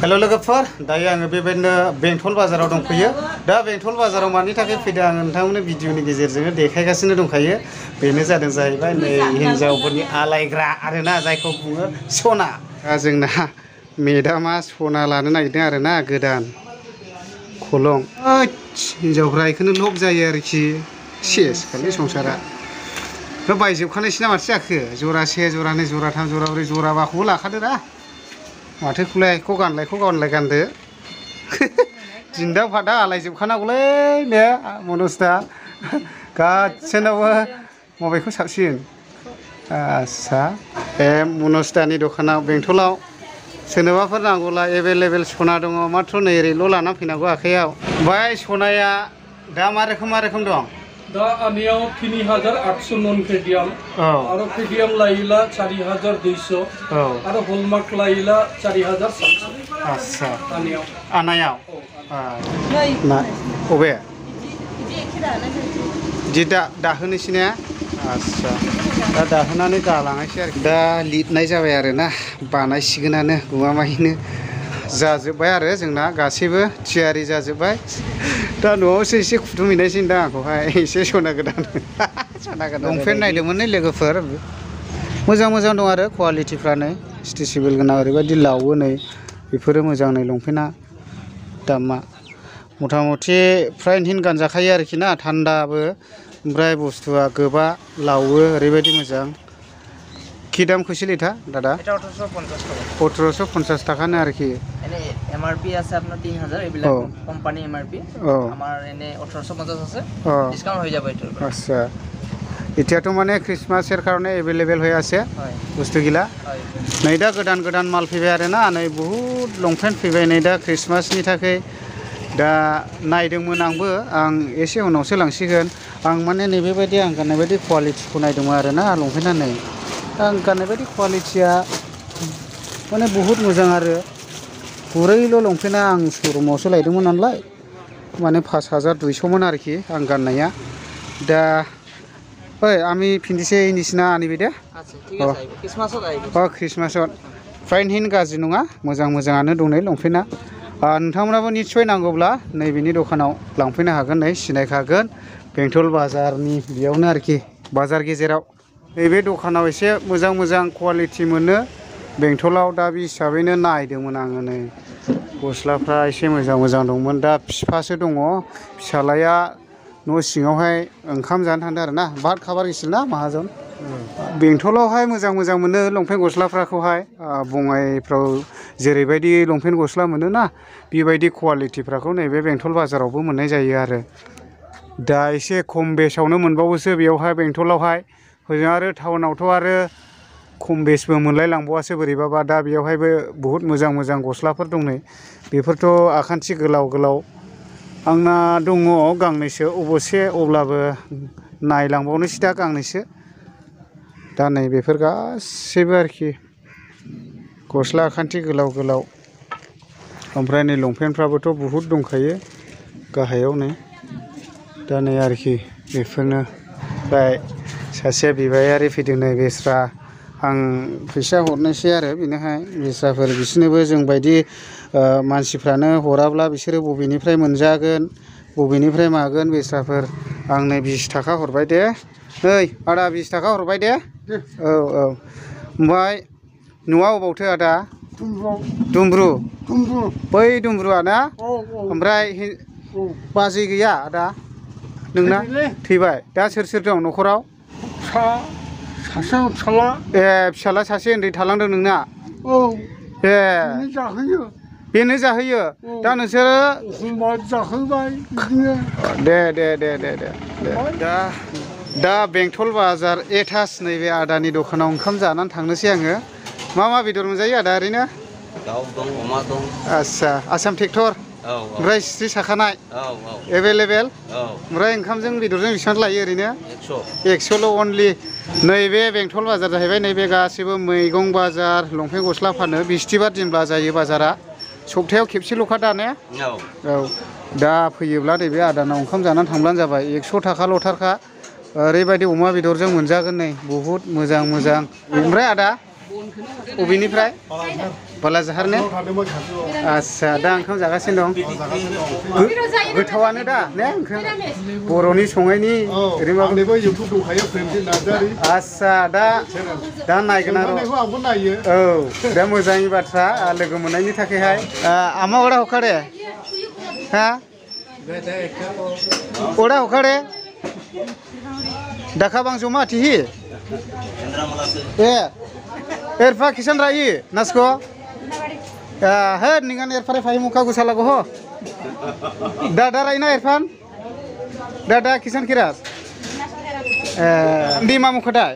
hello लोगोफोर दायो आङो बेबायदिनो बेंटल बाजाराव दंफैयो दा बेंटल बाजाराव मानि थाखाय फैदों आं नोंथांमोननो भिडिअनि गेजेरजों देखायगासिनो दंखायो बेनो जादों जाहैबाय नै हिन्जावफोरनि आलायग्रा आरोना जायखौ बुङो सना जोंना मेडामा सना लानो नागिरदों आरोना गोदान खलं हिन्जावफ्रा बेखौनो लब जायो आरोखि सेस खालि संसारा बायजोबखानायसै ना माथो जाखो जरासे जरानै जराथाम जराब्रै जराबाखौबो लाखादो दा माथोखौलाय गानलाय गानदो दिन्दा फादा आलायजोबखानांगौलै ने मनजदा गासैनावबो मबेखौ साबसिन आस्सा बे मनजदानि दखानाव बेंटलाव सोरनोबाफोर नांगौला एभेलेबेल सना दङ माथ्र नै ओरैल' लाना फैनांगौ आखाइयाव ओमफ्राय सनाया दा मा रोखोम दं दा आनियाव 3800 नन फेडियाम आरो फेडियाम लायोला 4200 आरो हलमार्क लायोला 4700 आच्छा आनायाव ना अबे दि दाहोनोसै ने आच्छा दा दाहोनानै गालांनायसै आरोखि दा लिरनाय जाबाय आरोना बानायसिगोनानो गमामायैनो जाजोब्बाय आरो जोंना गासैबो थियारि जाजोब्बाय दा न'आवसो एसे खुथुमहैनायसै दां आंखौहाय एसे सना गोदान लंपेन्ट नायदोंमोन नै लोगोफोर मोजां दं आरो क्वालिटिफ्रा नै स्ट्रेचेबल गोनां ओरैबायदि लावो नै बेफोरो मोजां नै लंपेन्टआ दामा मथा मथि फ्रायनो हिन गानजाखायो आरोखि ना थान्दाबो ओमफ्राय बुस्थुआ गोबा लावो ओरैबायदि मोजां कि दाम कैसे लिटा दादा 1850 টাকাनो आरोखि एमआरपी আছে আপনার 3000 এবিলা কোম্পানি এমআরপি আমার এনে 1850 আছে ডিসকাউন্ট হয়ে যাবে এটা আচ্ছা এতিয়াতো মানে খ্রিসমাসের কারণে এভেলেবেল হয়ে আছে बुस्थुगिला नै दा गोदान माल फैबाय आरोना नै बहुत लंपेन्ट फैबाय नै दा ख्रिसमासनि थाखाय दा नायदोंमोन आंबो आं एसे उनावसो लांसिगोन आं माने नैबेबायदि आं गाननाय बायदि क्वालिटिखौ नायदोंमोन आरोना लंपेन्टआ नै आं गाननाय बायदि क्वालिटिया माने बहुत मोजां आरो गुरैल' लंपेन्टआ आं श'रुमावसो लायदोंमोन नालाय माने 5200 मोन आरोखि आं गाननाया दा ओइ आमी फिन्दिसे निसिना आनिबे दे আচ্ছা ঠিক আছে ক্রিসমাসত আইবো क्रिसमासत फ्राइन हिन गाज्रि नङा मोजाङानो दं नै लंपेन्टआ नोंथांमोनाबो निस्सय नांगौब्ला नैबेनि दखानाव लांफैनो हागोन नै सिनायखागोन बेंटल बाजारनि बेयावनो आरोखि बाजार गेजेराव नैबे दखानाव एसे मोजां क्वालिटि मोनो बेंटलाव दा बे हिसाबैनो नायदोंमोन आङो नै गस्लाफ्रा एसे मोजां दंमोन दा फिफासो दङ फिसालाया न' सिङावहाय ओंखाम जानो थांदों आरोना भात खाबार गिसिना माहाजन बेंटलावहाय मोजां मोनो लंपेन्ट गस्लाफोरखौहाय बङाइफ्राव जेरैबायदि लंपेन्ट गस्ला मोनो ना बेबायदि क्वालिटिफोरखौ नैबे बेंटल बाजारावबो मोननाय जायो आरो दा एसे खम बेसावनो मोनबावोसो बेयावहाय बेंटलावहाय हजों आरो टाउनावथ' आरो खम बेसबो मोनलाय लांबावासो बोरैबाबा दा बेयावहायबो बहुत मोजां गस्लाफोर दं नै बेफोरथ' आखान्थि गोलाव आंना दङ गांनैसो अबसे अब्लाबो नायलांबावनोसै दा गांनैसो दा नै बेफोर गासैबो आरोखि गस्ला आखान्थि गोलाव ओमफ्राय नै लंपेन्टफ्राबोथ' बहुत दंखायो गाहायाव नै दा नै आरोखि बेफोरनो ओमफ्राय सासे बिबायारि फैदों नै बेस्रा आं फैसा हरनोसै आरो बेनोहाय बेस्राफोर बिसोरनोबो जों बायदि मानसिफ्रानो हराब्ला बिसोरो बबेनिफ्राय मोनजागोन बबेनिफ्राय मागोन बेस्राफोर आं नै 20 थाखा हरबाय दे नै आदा 20 थाखा हरबाय दे औ ओमफ्राय न'आ अबावथो आदा दुमब्रु बै दुमब्रुआ ना ओमफ्राय बाजै गैया आदा नोंना थैबाय दा सोर दं न'खराव ए फिसाला सासे उन्दै थालांदों नोंना ए बेनो जाहोयो दा नोंसोरो दे दा बेंटल बाजार एटास नैबे आदानि दखानाव ओंखाम जानानै थांनोसै आङो मा बेदर मोनजायो आदा ओरैनो दाउ दं अमा दं आच्छा आसाम ट्रेक्टर ओमफ्राय सिथ्रि साखानाय एभेलेबेल ओमफ्राय ओंखामजों बेदरजों बेसेबां लायो ओरैनो 100ल' अनलि नैबे बेंटल बाजार जाहैबाय नैबे गासैबो मैगं बाजार लंपेन्ट गस्ला फानो बिस्थिबार दिनब्ला जायो बाजारा सप्तायाव खेबसेल'खा दा ने औ दा फैयोब्ला नैबे आदानाव ओंखाम जानानै थांब्लानो जाबाय 100 थाखाल'थारखा ओरैबायदि अमा बेदरजों मोनजागोन नै बहुत मोजां ओमफ्राय आदा अबेनिफ्राय बालाजाहार ने आस्सा दा ओंखाम जागासिनो दं गोथावानो दा ने ओंख्रि बर'नि संनायनि ओरैबाबो इउटुब दंखायो प्रेमजित नार्जारि आस्सा दा नायगोन आरो आंबो नायो औ दा मोजांनि बाथ्रा लोगो मोननायनि थाखायहाय आमा ओरा हखारे हा ओरा हखारे दाखा बां जमा थिहि एरफा किसान राई नासको हे निंगान एरफारे फाइ मुखा गुसालागो हो दादा राइना एरफान दादा किसान किरास दिमा मुखटाय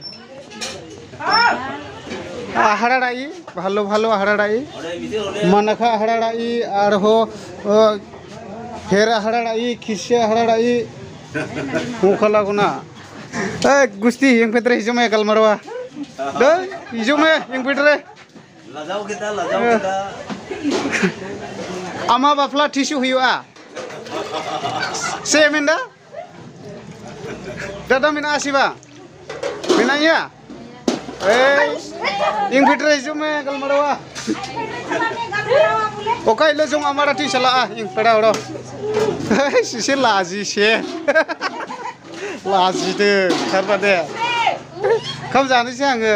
आहारा राई भालो भालो आहारा राई मानखा आहारा राई आर हो हेर आहारा राई खिसे आहारा राई मुखा ना गुस्ती yang petre hijau ya kalmarwa deh hijau yang petre Lazau kita ama bafla tisu hiu semenda dada mina asiba mina ya yang petre hijau kalmarwa okai lo jong amara tisala yang peda oro sisi lazi se लाजिदों थारमाने ओंखाम जानोसै आङो